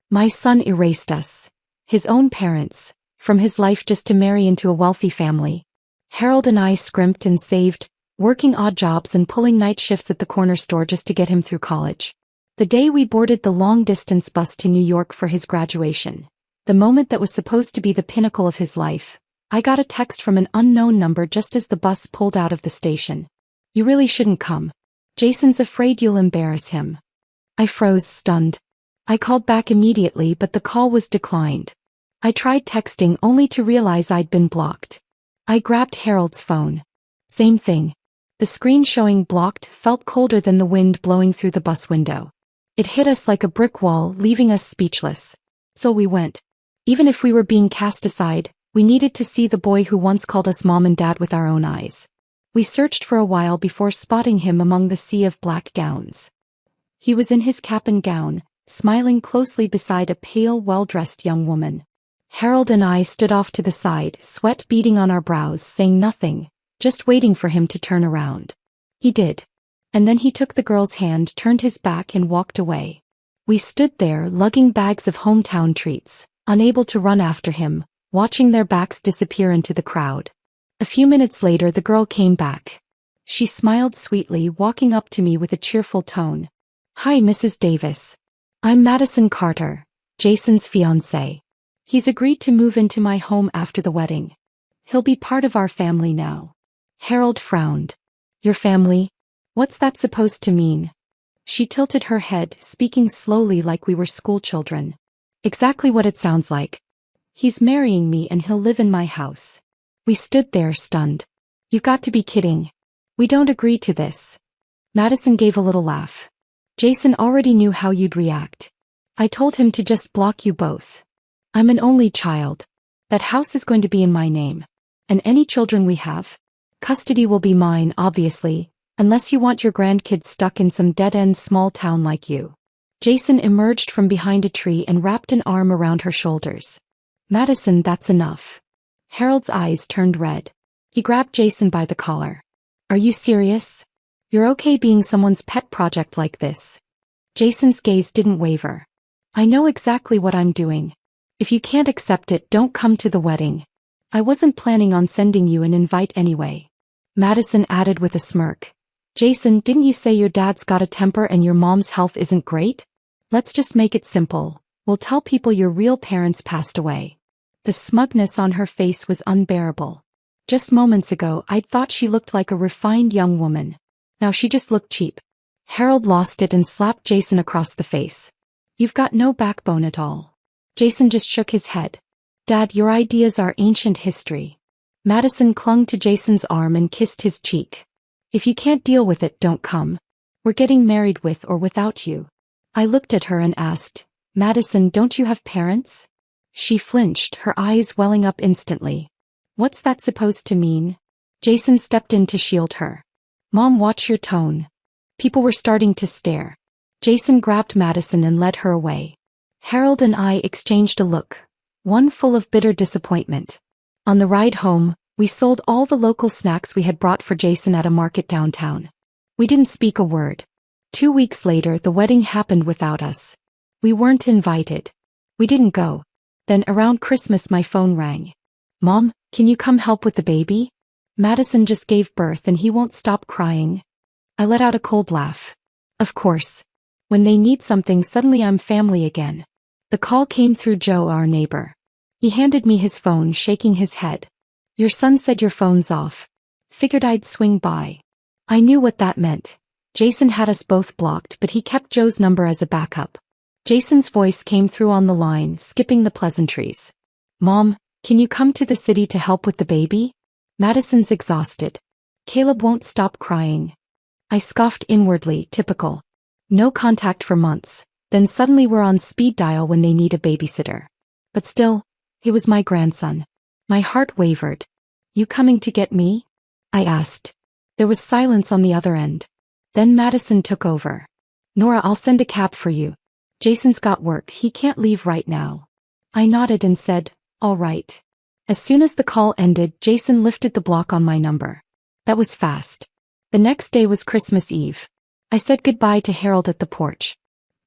My son erased us. His own parents, from his life just to marry into a wealthy family. Harold and I scrimped and saved, working odd jobs and pulling night shifts at the corner store just to get him through college. The day we boarded the long-distance bus to New York for his graduation, the moment that was supposed to be the pinnacle of his life, I got a text from an unknown number just as the bus pulled out of the station. You really shouldn't come. Jason's afraid you'll embarrass him. I froze, stunned. I called back immediately, but the call was declined. I tried texting only to realize I'd been blocked. I grabbed Harold's phone. Same thing. The screen showing blocked felt colder than the wind blowing through the bus window. It hit us like a brick wall, leaving us speechless. So we went. Even if we were being cast aside, we needed to see the boy who once called us mom and dad with our own eyes. We searched for a while before spotting him among the sea of black gowns. He was in his cap and gown, smiling closely beside a pale, well-dressed young woman. Harold and I stood off to the side, sweat beading on our brows, saying nothing, just waiting for him to turn around. He did. And then he took the girl's hand, turned his back and walked away. We stood there, lugging bags of hometown treats, unable to run after him, watching their backs disappear into the crowd. A few minutes later the girl came back. She smiled sweetly, walking up to me with a cheerful tone. Hi, Mrs. Davis. I'm Madison Carter, Jason's fiancé. He's agreed to move into my home after the wedding. He'll be part of our family now. Harold frowned. Your family? What's that supposed to mean? She tilted her head, speaking slowly like we were schoolchildren. Exactly what it sounds like. He's marrying me and he'll live in my house. We stood there stunned. You've got to be kidding. We don't agree to this. Madison gave a little laugh. Jason already knew how you'd react. I told him to just block you both. I'm an only child. That house is going to be in my name. And any children we have, custody will be mine, obviously, unless you want your grandkids stuck in some dead-end small town like you. Jason emerged from behind a tree and wrapped an arm around her shoulders. Madison, that's enough. Harold's eyes turned red. He grabbed Jason by the collar. Are you serious? You're okay being someone's pet project like this? Jason's gaze didn't waver. I know exactly what I'm doing. If you can't accept it, don't come to the wedding. I wasn't planning on sending you an invite anyway. Madison added with a smirk. Jason, didn't you say your dad's got a temper and your mom's health isn't great? Let's just make it simple. We'll tell people your real parents passed away. The smugness on her face was unbearable. Just moments ago I'd thought she looked like a refined young woman. Now she just looked cheap. Harold lost it and slapped Jason across the face. You've got no backbone at all. Jason just shook his head. Dad, your ideas are ancient history. Madison clung to Jason's arm and kissed his cheek. If you can't deal with it, don't come. We're getting married with or without you. I looked at her and asked, Madison, don't you have parents? She flinched, her eyes welling up instantly. What's that supposed to mean? Jason stepped in to shield her. Mom, watch your tone. People were starting to stare. Jason grabbed Madison and led her away. Harold and I exchanged a look, one full of bitter disappointment. On the ride home, we sold all the local snacks we had brought for Jason at a market downtown. We didn't speak a word. 2 weeks later, the wedding happened without us. We weren't invited. We didn't go. Then around Christmas my phone rang. Mom, can you come help with the baby? Madison just gave birth and he won't stop crying. I let out a cold laugh. Of course. When they need something, suddenly I'm family again. The call came through Joe, our neighbor. He handed me his phone, shaking his head. Your son said your phone's off. Figured I'd swing by. I knew what that meant. Jason had us both blocked, but he kept Joe's number as a backup. Jason's voice came through on the line, skipping the pleasantries. Mom, can you come to the city to help with the baby? Madison's exhausted. Caleb won't stop crying. I scoffed inwardly, typical. No contact for months, then suddenly we're on speed dial when they need a babysitter. But still, he was my grandson. My heart wavered. You coming to get me? I asked. There was silence on the other end. Then Madison took over. Nora, I'll send a cab for you. Jason's got work, he can't leave right now. I nodded and said, all right. As soon as the call ended, Jason lifted the block on my number. That was fast. The next day was Christmas Eve. I said goodbye to Harold at the porch.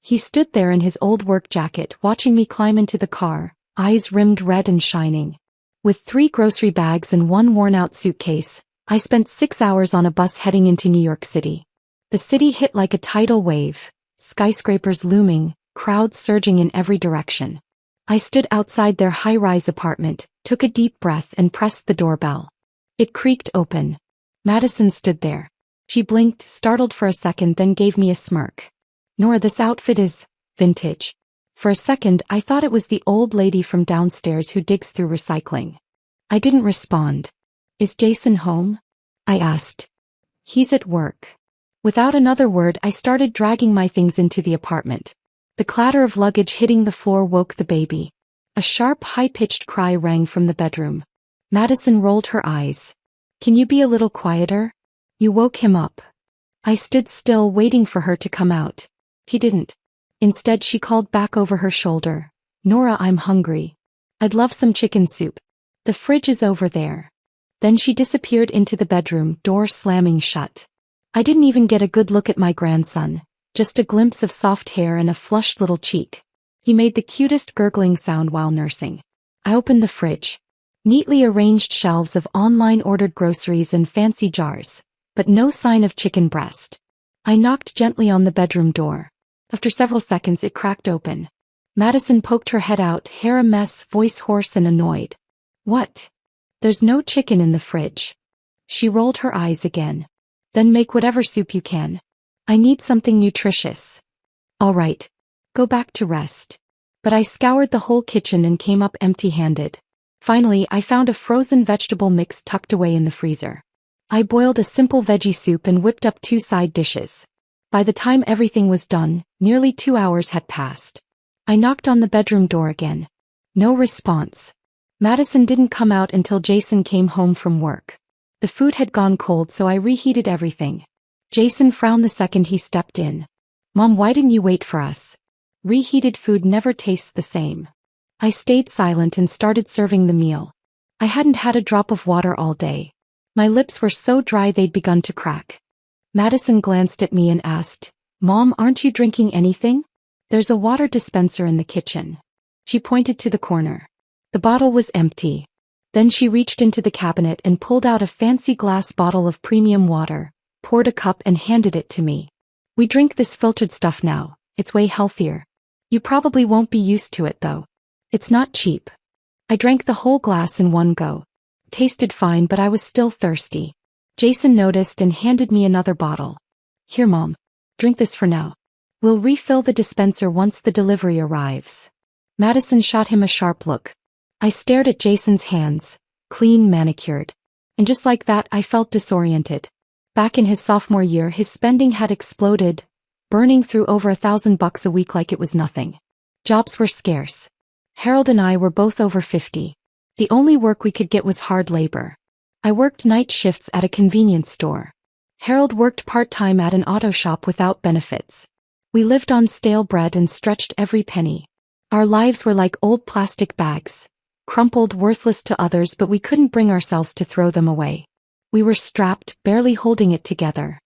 He stood there in his old work jacket watching me climb into the car, eyes rimmed red and shining. With 3 grocery bags and 1 worn-out suitcase, I spent 6 hours on a bus heading into New York City. The city hit like a tidal wave, skyscrapers looming, crowds surging in every direction. I stood outside their high-rise apartment, took a deep breath and pressed the doorbell. It creaked open. Madison stood there. She blinked, startled for a second, then gave me a smirk. "Nora, this outfit is vintage." For a second, I thought it was the old lady from downstairs who digs through recycling. I didn't respond. "Is Jason home?" I asked. "He's at work." Without another word, I started dragging my things into the apartment. The clatter of luggage hitting the floor woke the baby. A sharp, high-pitched cry rang from the bedroom. Madison rolled her eyes. "Can you be a little quieter? You woke him up." I stood still, waiting for her to come out. He didn't. Instead, she called back over her shoulder. "Nora, I'm hungry. I'd love some chicken soup. The fridge is over there." Then she disappeared into the bedroom, door slamming shut. I didn't even get a good look at my grandson, just a glimpse of soft hair and a flushed little cheek. He made the cutest gurgling sound while nursing. I opened the fridge. Neatly arranged shelves of online-ordered groceries and fancy jars, but no sign of chicken breast. I knocked gently on the bedroom door. After several seconds, it cracked open. Madison poked her head out, hair a mess, voice hoarse and annoyed. "What? There's no chicken in the fridge." She rolled her eyes again. "Then make whatever soup you can. I need something nutritious." "All right. Go back to rest." But I scoured the whole kitchen and came up empty-handed. Finally, I found a frozen vegetable mix tucked away in the freezer. I boiled a simple veggie soup and whipped up 2 side dishes. By the time everything was done, nearly 2 hours had passed. I knocked on the bedroom door again. No response. Madison didn't come out until Jason came home from work. The food had gone cold, so I reheated everything. Jason frowned the second he stepped in. "Mom, why didn't you wait for us? Reheated food never tastes the same." I stayed silent and started serving the meal. I hadn't had a drop of water all day. My lips were so dry they'd begun to crack. Madison glanced at me and asked, "Mom, aren't you drinking anything? There's a water dispenser in the kitchen." She pointed to the corner. The bottle was empty. Then she reached into the cabinet and pulled out a fancy glass bottle of premium water, poured a cup and handed it to me. "We drink this filtered stuff now. It's way healthier. You probably won't be used to it though. It's not cheap." I drank the whole glass in one go. Tasted fine, but I was still thirsty. Jason noticed and handed me another bottle. "Here, Mom. Drink this for now. We'll refill the dispenser once the delivery arrives." Madison shot him a sharp look. I stared at Jason's hands, clean, manicured. And just like that, I felt disoriented. Back in his sophomore year, his spending had exploded, burning through over $1,000 a week like it was nothing. Jobs were scarce. Harold and I were both over 50. The only work we could get was hard labor. I worked night shifts at a convenience store. Harold worked part-time at an auto shop without benefits. We lived on stale bread and stretched every penny. Our lives were like old plastic bags, crumpled, worthless to others, but we couldn't bring ourselves to throw them away. We were strapped, barely holding it together.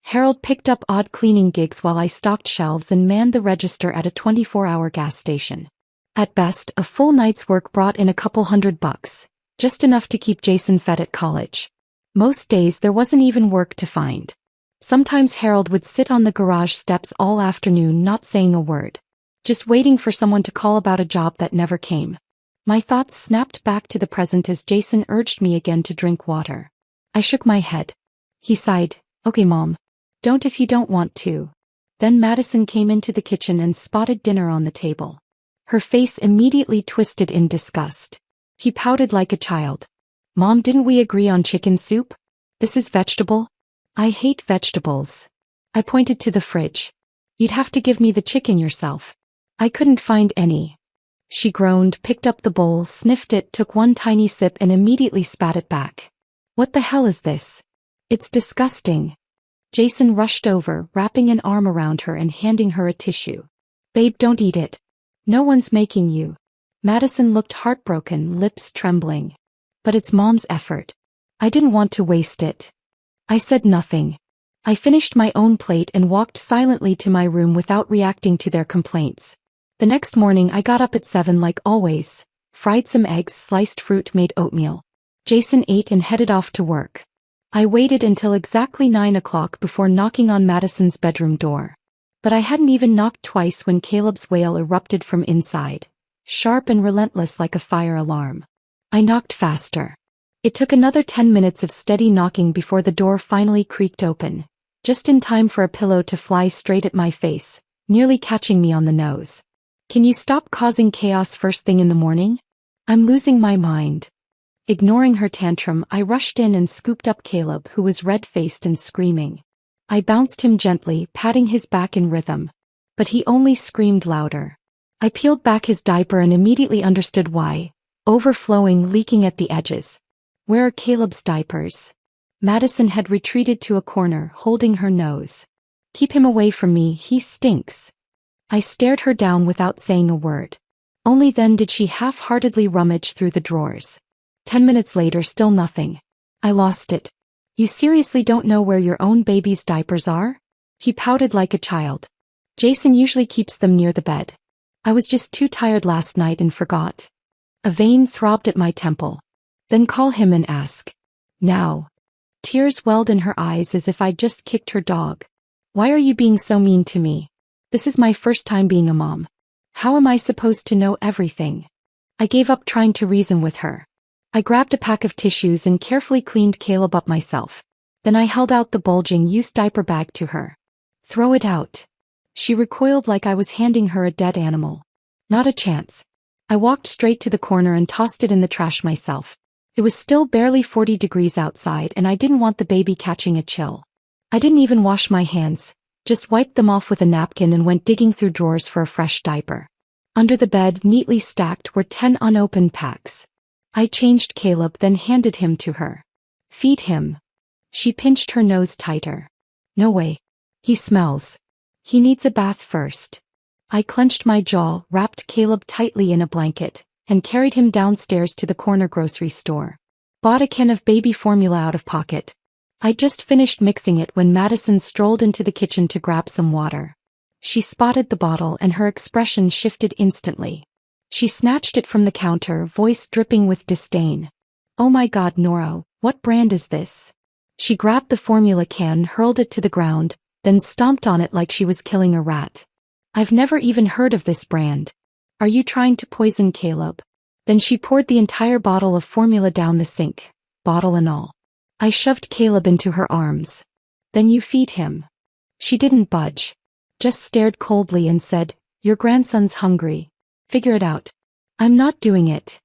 Harold picked up odd cleaning gigs while I stocked shelves and manned the register at a 24-hour gas station. At best, a full night's work brought in a couple $100, just enough to keep Jason fed at college. Most days there wasn't even work to find. Sometimes Harold would sit on the garage steps all afternoon not saying a word, just waiting for someone to call about a job that never came. My thoughts snapped back to the present as Jason urged me again to drink water. I shook my head. He sighed, "Okay, Mom. Don't if you don't want to." Then Madison came into the kitchen and spotted dinner on the table. Her face immediately twisted in disgust. He pouted like a child. "Mom, didn't we agree on chicken soup? This is vegetable." "I hate vegetables." I pointed to the fridge. "You'd have to give me the chicken yourself. I couldn't find any." She groaned, picked up the bowl, sniffed it, took one tiny sip and immediately spat it back. "What the hell is this? It's disgusting." Jason rushed over, wrapping an arm around her and handing her a tissue. "Babe, don't eat it. No one's making you." Madison looked heartbroken, lips trembling. "But it's Mom's effort. I didn't want to waste it." I said nothing. I finished my own plate and walked silently to my room without reacting to their complaints. The next morning I got up at 7 like always, fried some eggs, sliced fruit, made oatmeal. Jason ate and headed off to work. I waited until exactly 9 o'clock before knocking on Madison's bedroom door. But I hadn't even knocked twice when Caleb's wail erupted from inside, sharp and relentless like a fire alarm. I knocked faster. It took another 10 minutes of steady knocking before the door finally creaked open, just in time for a pillow to fly straight at my face, nearly catching me on the nose. "Can you stop causing chaos first thing in the morning? I'm losing my mind." Ignoring her tantrum, I rushed in and scooped up Caleb, who was red-faced and screaming. I bounced him gently, patting his back in rhythm. But he only screamed louder. I peeled back his diaper and immediately understood why. Overflowing, leaking at the edges. Where are Caleb's diapers? Madison had retreated to a corner, holding her nose. "Keep him away from me, he stinks." I stared her down without saying a word. Only then did she half-heartedly rummage through the drawers. 10 minutes later, still nothing. I lost it. "You seriously don't know where your own baby's diapers are?" He pouted like a child. "Jason usually keeps them near the bed. I was just too tired last night and forgot." A vein throbbed at my temple. "Then call him and ask." "Now." Tears welled in her eyes as if I'd just kicked her dog. "Why are you being so mean to me? This is my first time being a mom. How am I supposed to know everything?" I gave up trying to reason with her. I grabbed a pack of tissues and carefully cleaned Caleb up myself. Then I held out the bulging used diaper bag to her. "Throw it out." She recoiled like I was handing her a dead animal. "Not a chance." I walked straight to the corner and tossed it in the trash myself. It was still barely 40 degrees outside and I didn't want the baby catching a chill. I didn't even wash my hands, just wiped them off with a napkin and went digging through drawers for a fresh diaper. Under the bed, neatly stacked, were 10 unopened packs. I changed Caleb, then handed him to her. "Feed him." She pinched her nose tighter. "No way. He smells. He needs a bath first." I clenched my jaw, wrapped Caleb tightly in a blanket, and carried him downstairs to the corner grocery store. Bought a can of baby formula out of pocket. I'd just finished mixing it when Madison strolled into the kitchen to grab some water. She spotted the bottle and her expression shifted instantly. She snatched it from the counter, voice dripping with disdain. "Oh my God, Nora, what brand is this?" She grabbed the formula can, hurled it to the ground, then stomped on it like she was killing a rat. "I've never even heard of this brand. Are you trying to poison Caleb?" Then she poured the entire bottle of formula down the sink, bottle and all. I shoved Caleb into her arms. "Then you feed him." She didn't budge. Just stared coldly and said, "Your grandson's hungry. Figure it out." "I'm not doing it."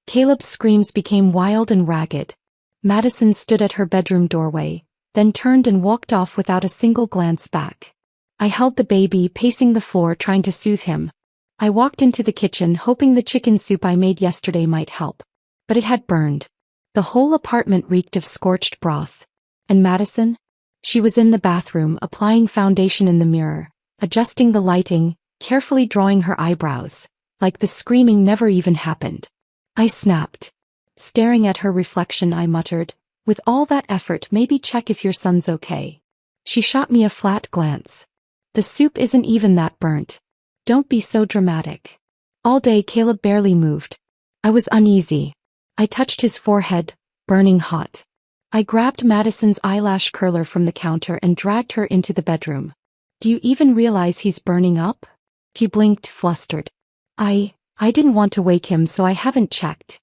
Caleb's screams became wild and ragged. Madison stood at her bedroom doorway, then turned and walked off without a single glance back. I held the baby, pacing the floor, trying to soothe him. I walked into the kitchen, hoping the chicken soup I made yesterday might help. But it had burned. The whole apartment reeked of scorched broth. And Madison? She was in the bathroom, applying foundation in the mirror, adjusting the lighting, carefully drawing her eyebrows, like the screaming never even happened. I snapped. Staring at her reflection, I muttered, "With all that effort, maybe check if your son's okay." She shot me a flat glance. "The soup isn't even that burnt. Don't be so dramatic." All day Caleb barely moved. I was uneasy. I touched his forehead, burning hot. I grabbed Madison's eyelash curler from the counter and dragged her into the bedroom. "Do you even realize he's burning up?" He blinked, flustered. I didn't want to wake him, so I haven't checked."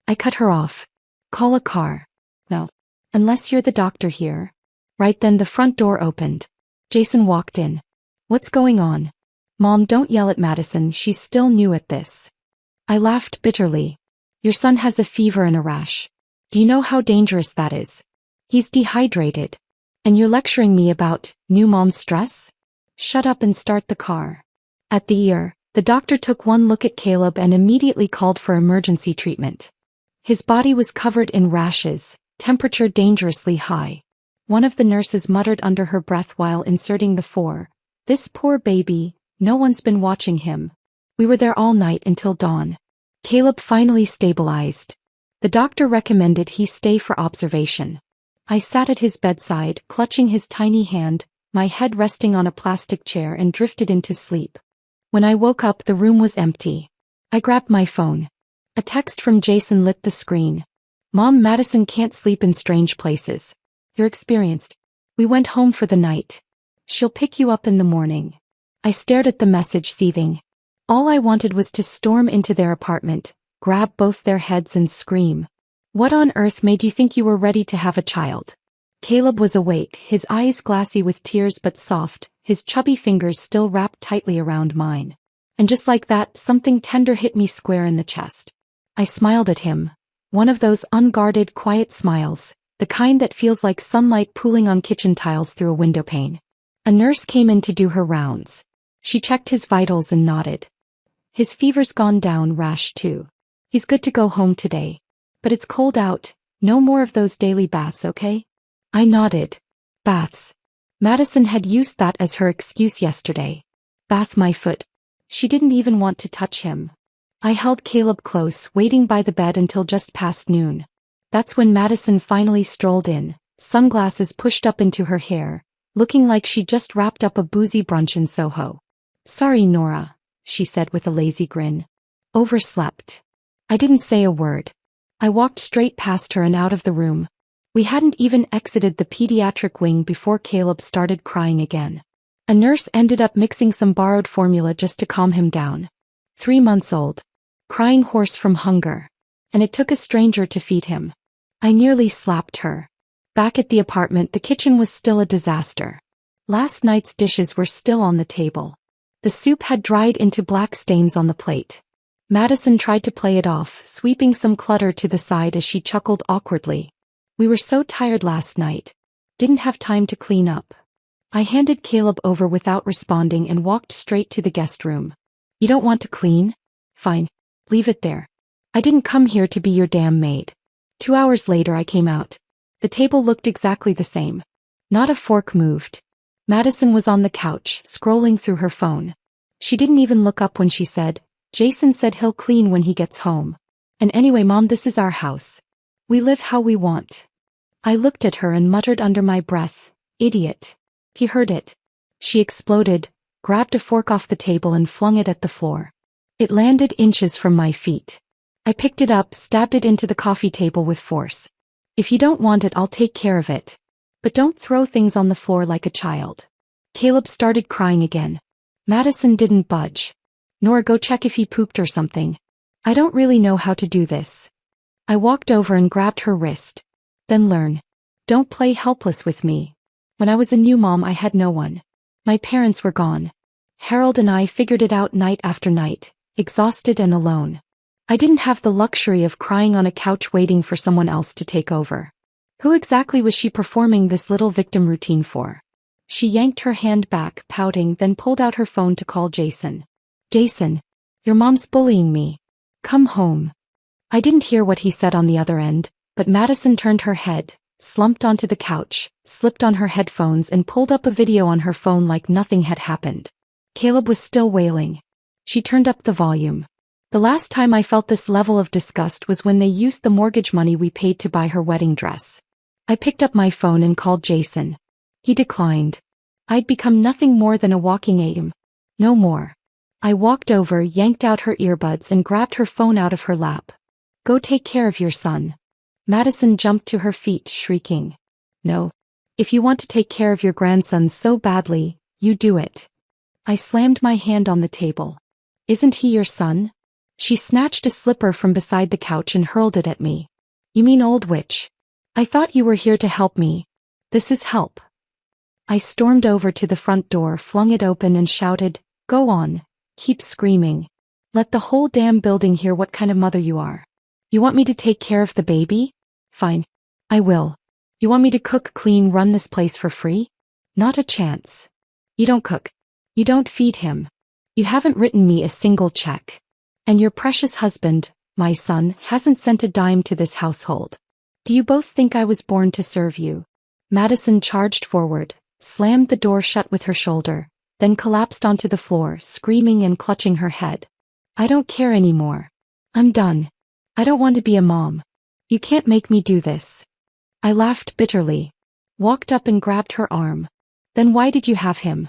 I cut her off. "Call a car." "No. Unless you're the doctor here." Right then the front door opened. Jason walked in. "What's going on?" "Mom, don't yell at Madison, she's still new at this." I laughed bitterly. "Your son has a fever and a rash. Do you know how dangerous that is? He's dehydrated. And you're lecturing me about new mom stress? Shut up and start the car." At the ear, the doctor took one look at Caleb and immediately called for emergency treatment. His body was covered in rashes, temperature dangerously high. One of the nurses muttered under her breath while inserting the four. "This poor baby, no one's been watching him." We were there all night until dawn. Caleb finally stabilized. The doctor recommended he stay for observation. I sat at his bedside, clutching his tiny hand, my head resting on a plastic chair, and drifted into sleep. When I woke up, the room was empty. I grabbed my phone. A text from Jason lit the screen. "Mom, Madison can't sleep in strange places. You're experienced. We went home for the night. She'll pick you up in the morning." I stared at the message, seething. All I wanted was to storm into their apartment, grab both their heads and scream. "What on earth made you think you were ready to have a child?" Caleb was awake, his eyes glassy with tears but soft, his chubby fingers still wrapped tightly around mine. And just like that, something tender hit me square in the chest. I smiled at him. One of those unguarded, quiet smiles, the kind that feels like sunlight pooling on kitchen tiles through a window pane. A nurse came in to do her rounds. She checked his vitals and nodded. "His fever's gone down, rash too. He's good to go home today. But it's cold out, no more of those daily baths, okay?" I nodded. Baths. Madison had used that as her excuse yesterday. Bath my foot. She didn't even want to touch him. I held Caleb close, waiting by the bed until just past noon. That's when Madison finally strolled in, sunglasses pushed up into her hair, looking like she just wrapped up a boozy brunch in Soho. "Sorry, Nora," she said with a lazy grin. "Overslept." I didn't say a word. I walked straight past her and out of the room. We hadn't even exited the pediatric wing before Caleb started crying again. A nurse ended up mixing some borrowed formula just to calm him down. 3 months old. Crying hoarse from hunger. And it took a stranger to feed him. I nearly slapped her. Back at the apartment, the kitchen was still a disaster. Last night's dishes were still on the table. The soup had dried into black stains on the plate. Madison tried to play it off, sweeping some clutter to the side as she chuckled awkwardly. "We were so tired last night. Didn't have time to clean up." I handed Caleb over without responding and walked straight to the guest room. "You don't want to clean? Fine. Leave it there. I didn't come here to be your damn maid." 2 hours later I came out. The table looked exactly the same. Not a fork moved. Madison was on the couch, scrolling through her phone. She didn't even look up when she said, "Jason said he'll clean when he gets home. And anyway, Mom, this is our house. We live how we want." I looked at her and muttered under my breath, "Idiot." He heard it. She exploded, grabbed a fork off the table and flung it at the floor. It landed inches from my feet. I picked it up, stabbed it into the coffee table with force. "If you don't want it, I'll take care of it. But don't throw things on the floor like a child." Caleb started crying again. Madison didn't budge. "Nora, go check if he pooped or something. I don't really know how to do this." I walked over and grabbed her wrist. "Then learn. Don't play helpless with me. When I was a new mom, I had no one. My parents were gone. Harold and I figured it out night after night, exhausted and alone. I didn't have the luxury of crying on a couch waiting for someone else to take over." Who exactly was she performing this little victim routine for? She yanked her hand back, pouting, then pulled out her phone to call Jason. "Jason, your mom's bullying me. Come home." I didn't hear what he said on the other end, but Madison turned her head, slumped onto the couch, slipped on her headphones and pulled up a video on her phone like nothing had happened. Caleb was still wailing. She turned up the volume. The last time I felt this level of disgust was when they used the mortgage money we paid to buy her wedding dress. I picked up my phone and called Jason. He declined. I'd become nothing more than a walking aim. No more. I walked over, yanked out her earbuds and grabbed her phone out of her lap. "Go take care of your son." Madison jumped to her feet, shrieking. "No. If you want to take care of your grandson so badly, you do it." I slammed my hand on the table. "Isn't he your son?" She snatched a slipper from beside the couch and hurled it at me. "You mean old witch? I thought you were here to help me. This is help." I stormed over to the front door, flung it open and shouted, "Go on. Keep screaming. Let the whole damn building hear what kind of mother you are. You want me to take care of the baby? Fine. I will. You want me to cook, clean, run this place for free? Not a chance. You don't cook. You don't feed him. You haven't written me a single check. And your precious husband, my son, hasn't sent a dime to this household. Do you both think I was born to serve you?" Madison charged forward, slammed the door shut with her shoulder, then collapsed onto the floor, screaming and clutching her head. "I don't care anymore. I'm done. I don't want to be a mom. You can't make me do this." I laughed bitterly. Walked up and grabbed her arm. Then why did you have him?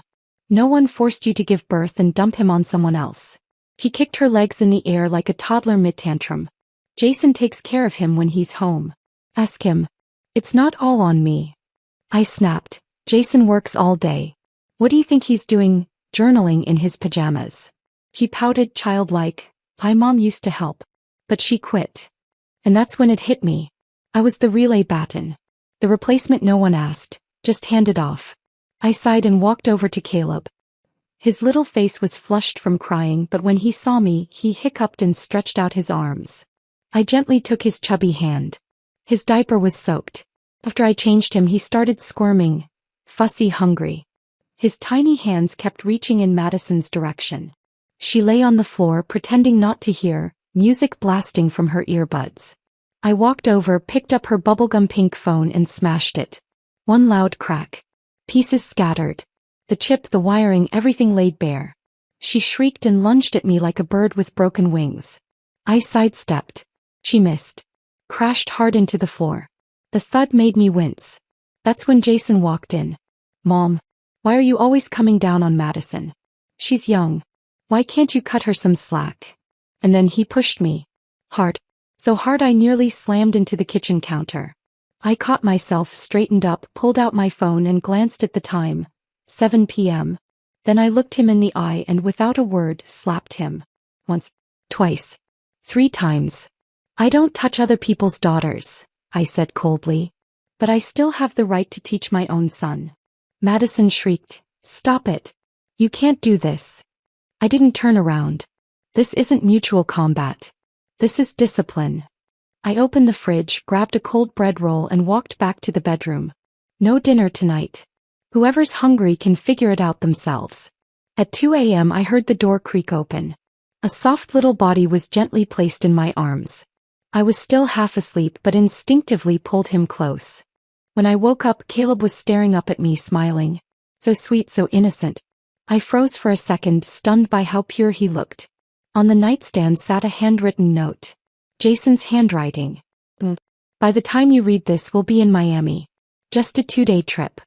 No one forced you to give birth and dump him on someone else. He kicked her legs in the air like a toddler mid-tantrum. Jason takes care of him when he's home. Ask him. It's not all on me. I snapped. Jason works all day. What do you think he's doing, journaling in his pajamas? He pouted childlike. My mom used to help. But she quit. And that's when it hit me. I was the relay baton. The replacement no one asked, just handed off. I sighed and walked over to Caleb. His little face was flushed from crying, but when he saw me, he hiccuped and stretched out his arms. I gently took his chubby hand. His diaper was soaked. After I changed him, he started squirming, fussy, hungry. His tiny hands kept reaching in Madison's direction. She lay on the floor, pretending not to hear, music blasting from her earbuds. I walked over, picked up her bubblegum pink phone and smashed it. One loud crack. Pieces scattered. The chip, the wiring, everything laid bare. She shrieked and lunged at me like a bird with broken wings. I sidestepped. She missed. Crashed hard into the floor. The thud made me wince. That's when Jason walked in. Mom, why are you always coming down on Madison? She's young. Why can't you cut her some slack? And then he pushed me. Hard. So hard I nearly slammed into the kitchen counter. I caught myself, straightened up, pulled out my phone and glanced at the time. 7 p.m. Then I looked him in the eye and without a word slapped him. Once. Twice. 3 times. I don't touch other people's daughters, I said coldly. But I still have the right to teach my own son. Madison shrieked. Stop it. You can't do this. I didn't turn around. This isn't mutual combat. This is discipline. I opened the fridge, grabbed a cold bread roll and walked back to the bedroom. No dinner tonight. Whoever's hungry can figure it out themselves. At 2 a.m. I heard the door creak open. A soft little body was gently placed in my arms. I was still half asleep but instinctively pulled him close. When I woke up, Caleb was staring up at me, smiling. So sweet, so innocent. I froze for a second, stunned by how pure he looked. On the nightstand sat a handwritten note. Jason's handwriting. By the time you read this, we'll be in Miami. Just a 2-day trip.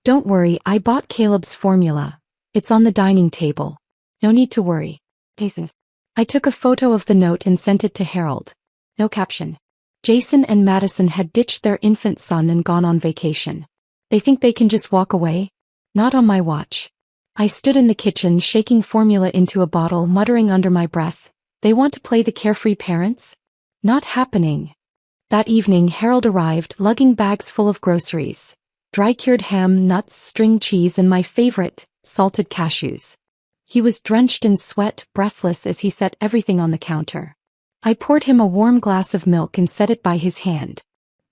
Don't worry, I bought Caleb's formula. It's on the dining table. No need to worry. Jason. I took a photo of the note and sent it to Harold. No caption. Jason and Madison had ditched their infant son and gone on vacation. They think they can just walk away? Not on my watch. I stood in the kitchen, shaking formula into a bottle, muttering under my breath. They want to play the carefree parents? Not happening. That evening, Harold arrived, lugging bags full of groceries. Dry-cured ham, nuts, string cheese, and my favorite, salted cashews. He was drenched in sweat, breathless as he set everything on the counter. I poured him a warm glass of milk and set it by his hand.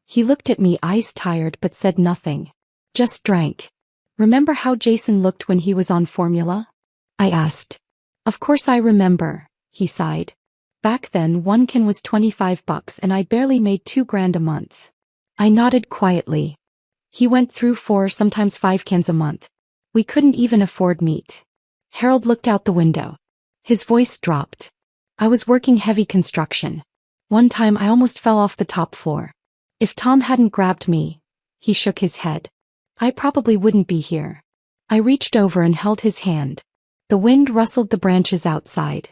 He looked at me, eyes tired, but said nothing. Just drank. Remember how Jason looked when he was on formula? I asked. Of course I remember, he sighed. Back then, 1 can was $25 and I barely made $2,000 a month. I nodded quietly. He went through 4, sometimes 5 cans a month. We couldn't even afford meat. Harold looked out the window. His voice dropped. I was working heavy construction. One time I almost fell off the top floor. If Tom hadn't grabbed me, he shook his head, I probably wouldn't be here. I reached over and held his hand. The wind rustled the branches outside.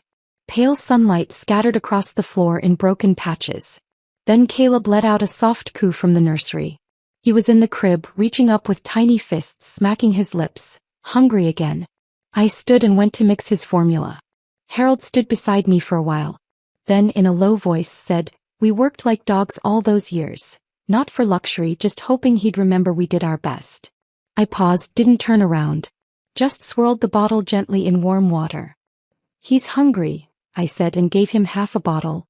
Pale sunlight scattered across the floor in broken patches. Then Caleb let out a soft coo from the nursery. He was in the crib, reaching up with tiny fists, smacking his lips, hungry again. I stood and went to mix his formula. Harold stood beside me for a while. Then, in a low voice, said, "We worked like dogs all those years. Not for luxury, just hoping he'd remember we did our best." I paused, didn't turn around. Just swirled the bottle gently in warm water. "He's hungry," I said and gave him half a bottle.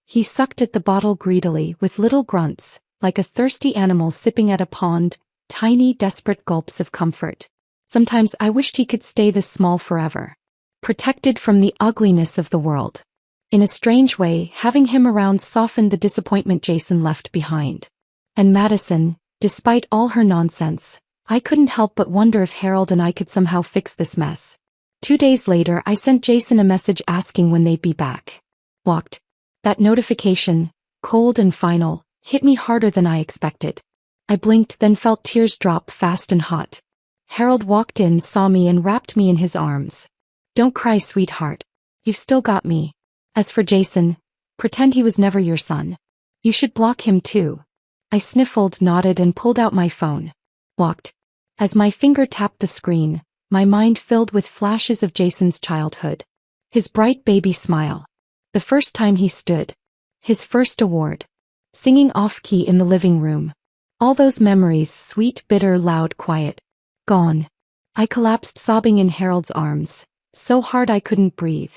He sucked at the bottle greedily with little grunts, like a thirsty animal sipping at a pond, tiny, desperate gulps of comfort. Sometimes I wished he could stay this small forever. Protected from the ugliness of the world. In a strange way, having him around softened the disappointment Jason left behind. And Madison, despite all her nonsense, I couldn't help but wonder if Harold and I could somehow fix this mess. 2 days later, I sent Jason a message asking when they'd be back. Walked. That notification, cold and final, hit me harder than I expected. I blinked, then felt tears drop fast and hot. Harold walked in, saw me, and wrapped me in his arms. Don't cry, sweetheart. You've still got me. As for Jason, pretend he was never your son. You should block him too. I sniffled, nodded, and pulled out my phone. Walked. As my finger tapped the screen, my mind filled with flashes of Jason's childhood. His bright baby smile. The first time he stood. His first award. Singing off-key in the living room. All those memories, sweet, bitter, loud, quiet. Gone. I collapsed sobbing in Harold's arms, so hard I couldn't breathe.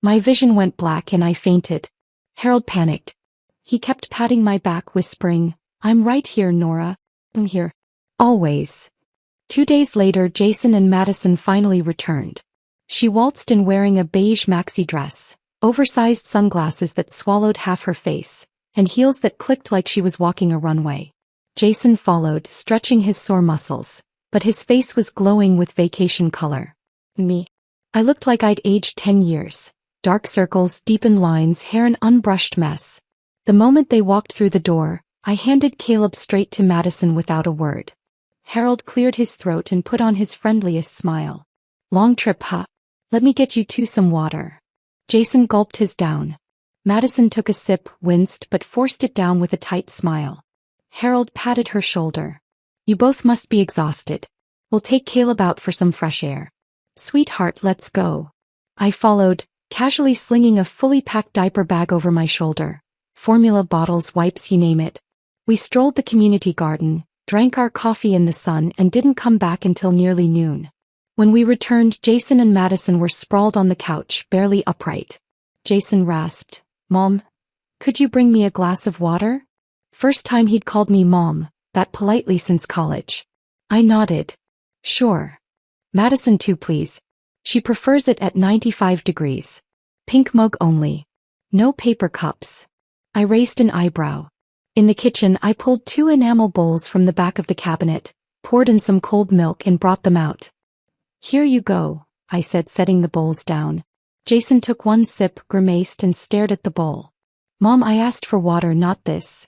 My vision went black and I fainted. Harold panicked. He kept patting my back, whispering, "I'm right here, Nora. I'm here. Always." 2 days later, Jason and Madison finally returned. She waltzed in wearing a beige maxi dress, oversized sunglasses that swallowed half her face, and heels that clicked like she was walking a runway. Jason followed, stretching his sore muscles, but his face was glowing with vacation color. Me. I looked like I'd aged 10 years. Dark circles, deepened lines, hair an unbrushed mess. The moment they walked through the door, I handed Caleb straight to Madison without a word. Harold cleared his throat and put on his friendliest smile. "Long trip, huh? Let me get you two some water." Jason gulped his down. Madison took a sip, winced, but forced it down with a tight smile. Harold patted her shoulder. "You both must be exhausted. We'll take Caleb out for some fresh air." "Sweetheart, let's go." I followed, casually slinging a fully packed diaper bag over my shoulder. Formula bottles, wipes, you name it. We strolled the community garden, drank our coffee in the sun, and didn't come back until nearly noon. When we returned, Jason and Madison were sprawled on the couch, barely upright. Jason rasped, "Mom, could you bring me a glass of water?" First time he'd called me Mom, that politely since college. I nodded. "Sure. Madison too, please. She prefers it at 95 degrees. Pink mug only. No paper cups." I raised an eyebrow. In the kitchen, I pulled 2 enamel bowls from the back of the cabinet, poured in some cold milk, and brought them out. "Here you go," I said, setting the bowls down. Jason took one sip, grimaced, and stared at the bowl. "Mom, I asked for water, not this."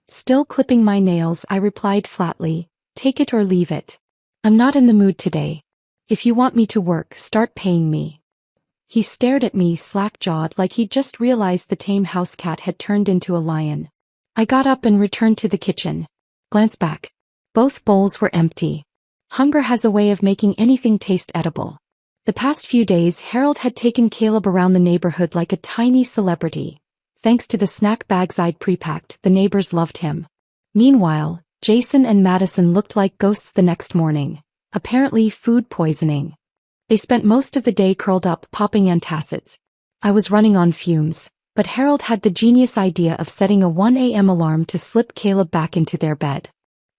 Still clipping my nails, I replied flatly, "Take it or leave it. I'm not in the mood today. If you want me to work, start paying me." He stared at me, slack-jawed, like he'd just realized the tame house cat had turned into a lion. I got up and returned to the kitchen. Glanced back. Both bowls were empty. Hunger has a way of making anything taste edible. The past few days, Harold had taken Caleb around the neighborhood like a tiny celebrity. Thanks to the snack bags I'd pre-packed, the neighbors loved him. Meanwhile, Jason and Madison looked like ghosts the next morning. Apparently food poisoning. They spent most of the day curled up, popping antacids. I was running on fumes, but Harold had the genius idea of setting a 1 a.m. alarm to slip Caleb back into their bed.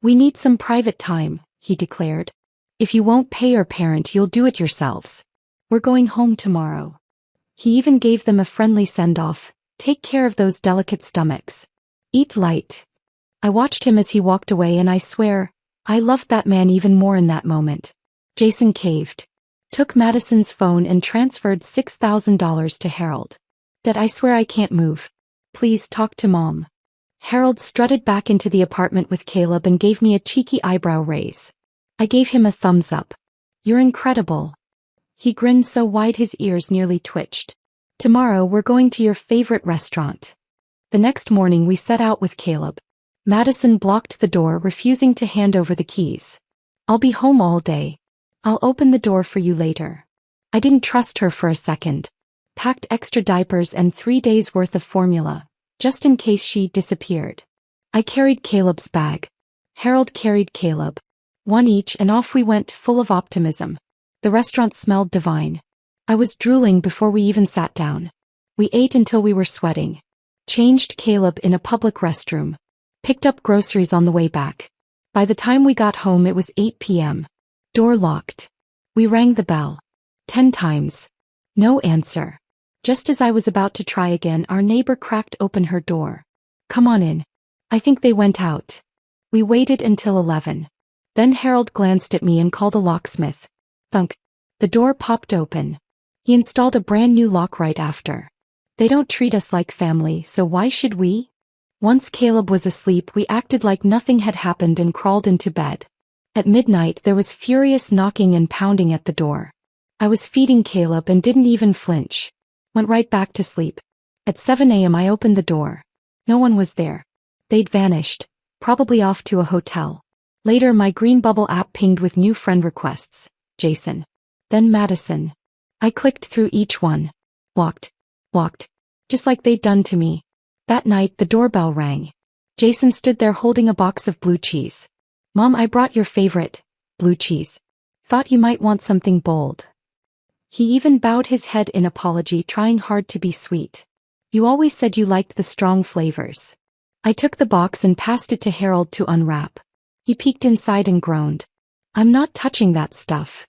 "We need some private time," he declared. "If you won't pay your parent, you'll do it yourselves. We're going home tomorrow." He even gave them a friendly send-off. "Take care of those delicate stomachs. Eat light." I watched him as he walked away, and I swear, I loved that man even more in that moment. Jason caved. Took Madison's phone and transferred $6,000 to Harold. "Dad, I swear I can't move. Please talk to Mom." Harold strutted back into the apartment with Caleb and gave me a cheeky eyebrow raise. I gave him a thumbs up. "You're incredible." He grinned so wide his ears nearly twitched. "Tomorrow we're going to your favorite restaurant." The next morning we set out with Caleb. Madison blocked the door, refusing to hand over the keys. "I'll be home all day. I'll open the door for you later." I didn't trust her for a second. Packed extra diapers and 3 days' worth of formula, just in case she disappeared. I carried Caleb's bag. Harold carried Caleb. One each, and off we went, full of optimism. The restaurant smelled divine. I was drooling before we even sat down. We ate until we were sweating. Changed Caleb in a public restroom. Picked up groceries on the way back. By the time we got home it was 8 p.m. Door locked. We rang the bell. 10 times. No answer. Just as I was about to try again, our neighbor cracked open her door. "Come on in. I think they went out." We waited until 11. Then Harold glanced at me and called a locksmith. Thunk. The door popped open. He installed a brand new lock right after. They don't treat us like family, so why should we? Once Caleb was asleep, we acted like nothing had happened and crawled into bed. At midnight there was furious knocking and pounding at the door. I was feeding Caleb and didn't even flinch. Went right back to sleep. At 7 a.m. I opened the door. No one was there. They'd vanished, probably off to a hotel. Later my green bubble app pinged with new friend requests. Jason. Then Madison. I clicked through each one. Walked. Just like they'd done to me. That night the doorbell rang. Jason stood there holding a box of blue cheese. Mom, I brought your favorite, blue cheese. Thought you might want something bold. He even bowed his head in apology, trying hard to be sweet. You always said you liked the strong flavors. I took the box and passed it to Harold to unwrap. He peeked inside and groaned. I'm not touching that stuff.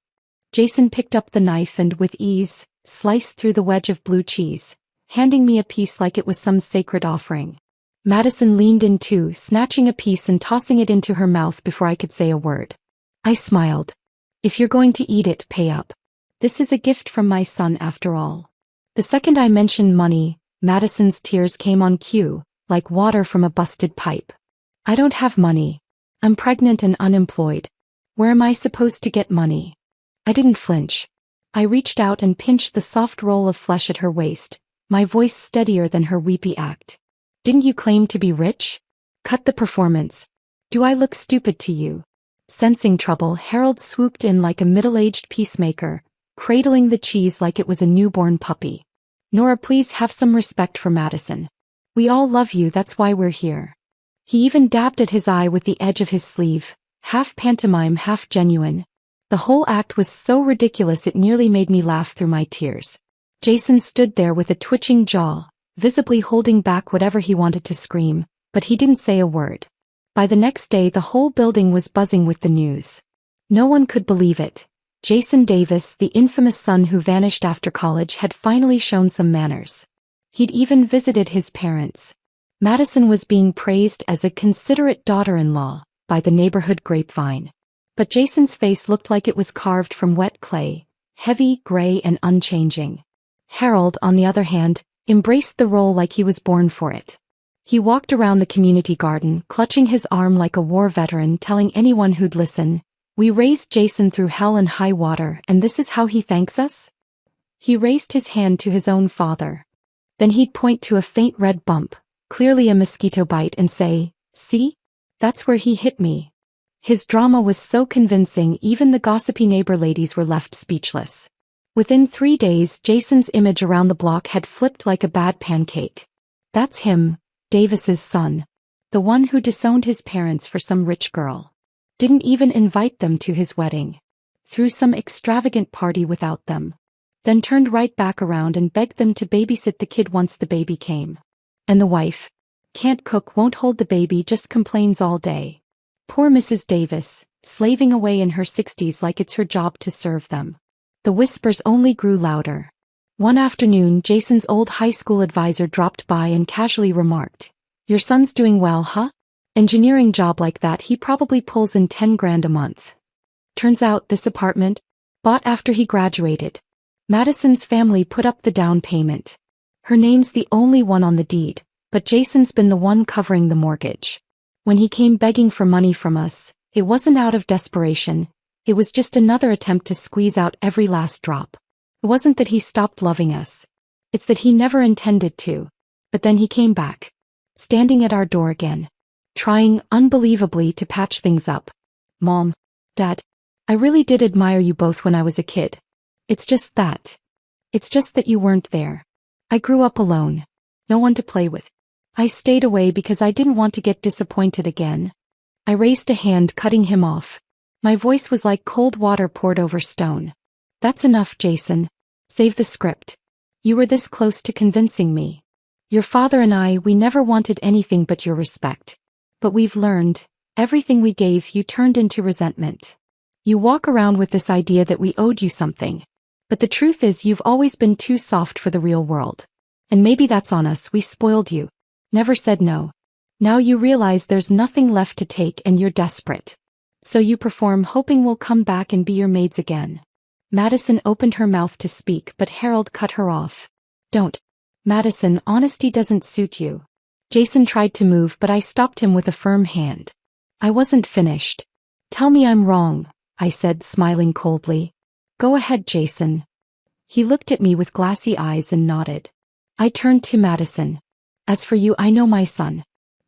Jason picked up the knife and, with ease, sliced through the wedge of blue cheese, handing me a piece like it was some sacred offering. Madison leaned in too, snatching a piece and tossing it into her mouth before I could say a word. I smiled. If you're going to eat it, pay up. This is a gift from my son after all. The second I mentioned money, Madison's tears came on cue, like water from a busted pipe. I don't have money. I'm pregnant and unemployed. Where am I supposed to get money? I didn't flinch. I reached out and pinched the soft roll of flesh at her waist, my voice steadier than her weepy act. Didn't you claim to be rich? Cut the performance. Do I look stupid to you? Sensing trouble, Harold swooped in like a middle-aged peacemaker, cradling the cheese like it was a newborn puppy. Nora, please have some respect for Madison. We all love you, that's why we're here. He even dabbed at his eye with the edge of his sleeve, half pantomime, half genuine. The whole act was so ridiculous it nearly made me laugh through my tears. Jason stood there with a twitching jaw, visibly holding back whatever he wanted to scream, but he didn't say a word. By the next day the whole building was buzzing with the news. No one could believe it. Jason Davis, the infamous son who vanished after college, had finally shown some manners. He'd even visited his parents. Madison was being praised as a considerate daughter-in-law by the neighborhood grapevine. But Jason's face looked like it was carved from wet clay, heavy, gray, and unchanging. Harold, on the other hand, embraced the role like he was born for it. He walked around the community garden, clutching his arm like a war veteran, telling anyone who'd listen, "We raised Jason through hell and high water, and this is how he thanks us?" He raised his hand to his own father. Then he'd point to a faint red bump, clearly a mosquito bite, and say, "See? That's where he hit me." His drama was so convincing even the gossipy neighbor ladies were left speechless. Within 3 days Jason's image around the block had flipped like a bad pancake. That's him, Davis's son. The one who disowned his parents for some rich girl. Didn't even invite them to his wedding. Threw some extravagant party without them. Then turned right back around and begged them to babysit the kid once the baby came. And the wife? Can't cook, won't hold the baby, just complains all day. Poor Mrs. Davis, slaving away in her 60s like it's her job to serve them. The whispers only grew louder. One afternoon Jason's old high school advisor dropped by and casually remarked, "Your son's doing well, huh? Engineering job like that, he probably pulls in 10 grand a month." Turns out this apartment, bought after he graduated. Madison's family put up the down payment. Her name's the only one on the deed, but Jason's been the one covering the mortgage. When he came begging for money from us, it wasn't out of desperation, it was just another attempt to squeeze out every last drop. It wasn't that he stopped loving us. It's that he never intended to. But then he came back. Standing at our door again. Trying, unbelievably, to patch things up. "Mom, Dad, I really did admire you both when I was a kid. It's just that you weren't there. I grew up alone. No one to play with. I stayed away because I didn't want to get disappointed again." I raised a hand, cutting him off. My voice was like cold water poured over stone. "That's enough, Jason. Save the script. You were this close to convincing me. Your father and I, we never wanted anything but your respect. But we've learned, everything we gave you turned into resentment. You walk around with this idea that we owed you something. But the truth is you've always been too soft for the real world. And maybe that's on us, we spoiled you. Never said no. Now you realize there's nothing left to take and you're desperate. So you perform, hoping we'll come back and be your maids again." Madison opened her mouth to speak, but Harold cut her off. "Don't. Madison, honesty doesn't suit you. Jason tried to move, but I stopped him with a firm hand. I wasn't finished. Tell me I'm wrong, I said, smiling coldly. Go ahead, Jason. He looked at me with glassy eyes and nodded. I turned to Madison. As for you, I know my son.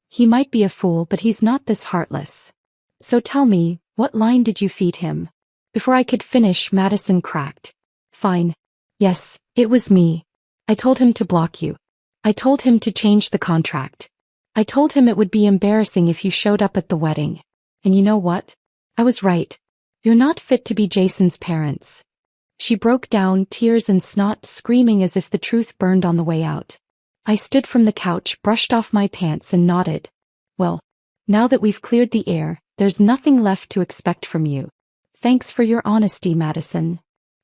He might be a fool, but he's not this heartless. So tell me, what line did you feed him? Before I could finish, Madison cracked. Fine. Yes, it was me. I told him to block you. I told him to change the contract. I told him it would be embarrassing if you showed up at the wedding. And you know what? I was right. You're not fit to be Jason's parents. She broke down, tears and snot, screaming as if the truth burned on the way out. I stood from the couch, brushed off my pants and nodded. Well, now that we've cleared the air, there's nothing left to expect from you. Thanks for your honesty, Madison.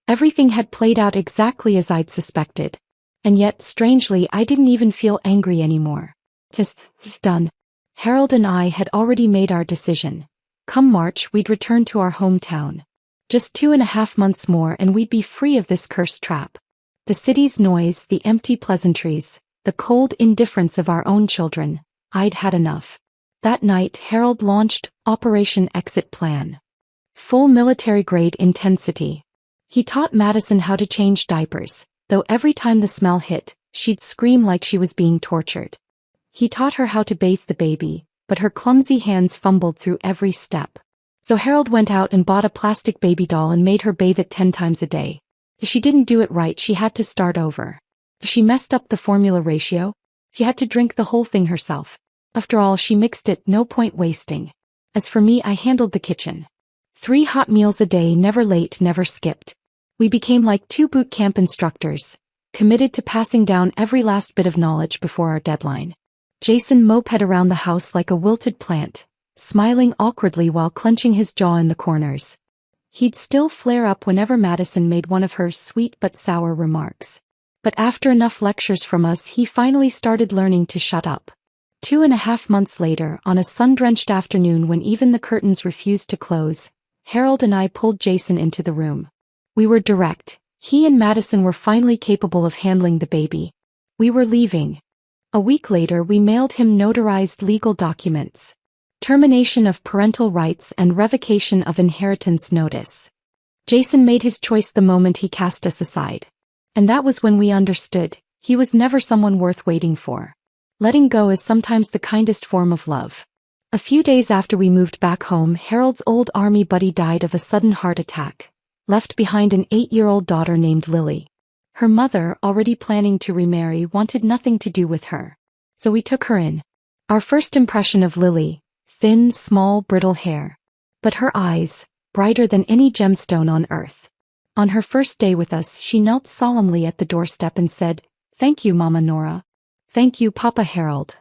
Everything had played out exactly as I'd suspected. And yet, strangely, I didn't even feel angry anymore. Just done. Harold and I had already made our decision. Come March, we'd return to our hometown. Just 2.5 months more and we'd be free of this cursed trap. The city's noise, the empty pleasantries, the cold indifference of our own children. I'd had enough. That night, Harold launched Operation Exit Plan. Full military-grade intensity. He taught Madison how to change diapers, though every time the smell hit, she'd scream like she was being tortured. He taught her how to bathe the baby, but her clumsy hands fumbled through every step. So Harold went out and bought a plastic baby doll and made her bathe it 10 times a day. If she didn't do it right, she had to start over. If she messed up the formula ratio, she had to drink the whole thing herself. After all, she mixed it, no point wasting. As for me, I handled the kitchen. 3 hot meals a day, never late, never skipped. We became like 2 boot camp instructors, committed to passing down every last bit of knowledge before our deadline. Jason moped around the house like a wilted plant, smiling awkwardly while clenching his jaw in the corners. He'd still flare up whenever Madison made one of her sweet but sour remarks. But after enough lectures from us, he finally started learning to shut up. 2.5 months later, on a sun-drenched afternoon when even the curtains refused to close, Harold and I pulled Jason into the room. We were direct. He and Madison were finally capable of handling the baby. We were leaving. A week later, we mailed him notarized legal documents. Termination of parental rights and revocation of inheritance notice. Jason made his choice the moment he cast us aside. And that was when we understood, he was never someone worth waiting for. Letting go is sometimes the kindest form of love. A few days after we moved back home, Harold's old army buddy died of a sudden heart attack, left behind an 8-year-old daughter named Lily. Her mother, already planning to remarry, wanted nothing to do with her. So we took her in. Our first impression of Lily, thin, small, brittle hair. But her eyes, brighter than any gemstone on earth. On her first day with us, she knelt solemnly at the doorstep and said, "Thank you, Mama Nora. Thank you, Papa Harold."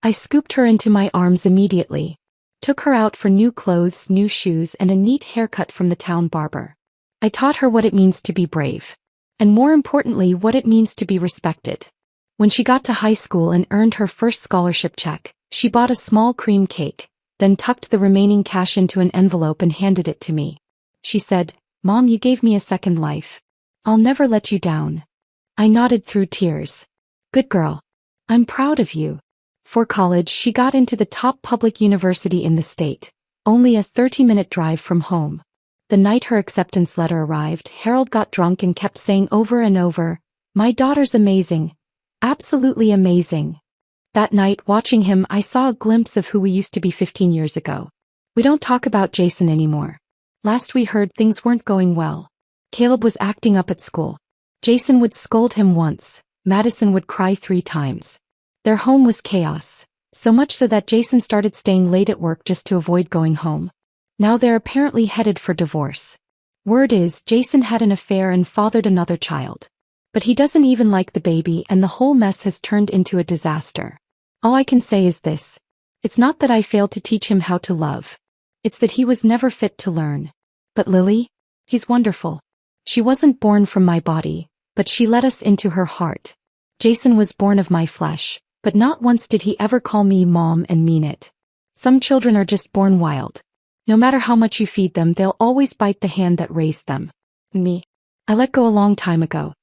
I scooped her into my arms immediately. Took her out for new clothes, new shoes, and a neat haircut from the town barber. I taught her what it means to be brave. And more importantly, what it means to be respected. When she got to high school and earned her first scholarship check, she bought a small cream cake, then tucked the remaining cash into an envelope and handed it to me. She said, "Mom, you gave me a second life. I'll never let you down." I nodded through tears. "Good girl. I'm proud of you." For college, she got into the top public university in the state, only a 30-minute drive from home. The night her acceptance letter arrived, Harold got drunk and kept saying over and over, "My daughter's amazing. Absolutely amazing." That night, watching him, I saw a glimpse of who we used to be 15 years ago. We don't talk about Jason anymore. Last we heard, things weren't going well. Caleb was acting up at school. Jason would scold him once. Madison would cry 3 times. Their home was chaos, so much so that Jason started staying late at work just to avoid going home. Now they're apparently headed for divorce. Word is, Jason had an affair and fathered another child. But he doesn't even like the baby, and the whole mess has turned into a disaster. All I can say is this. It's not that I failed to teach him how to love. It's that he was never fit to learn. But Lily? He's wonderful. She wasn't born from my body, but she let us into her heart. Jason was born of my flesh, but not once did he ever call me Mom and mean it. Some children are just born wild. No matter how much you feed them, they'll always bite the hand that raised them. Me? I let go a long time ago.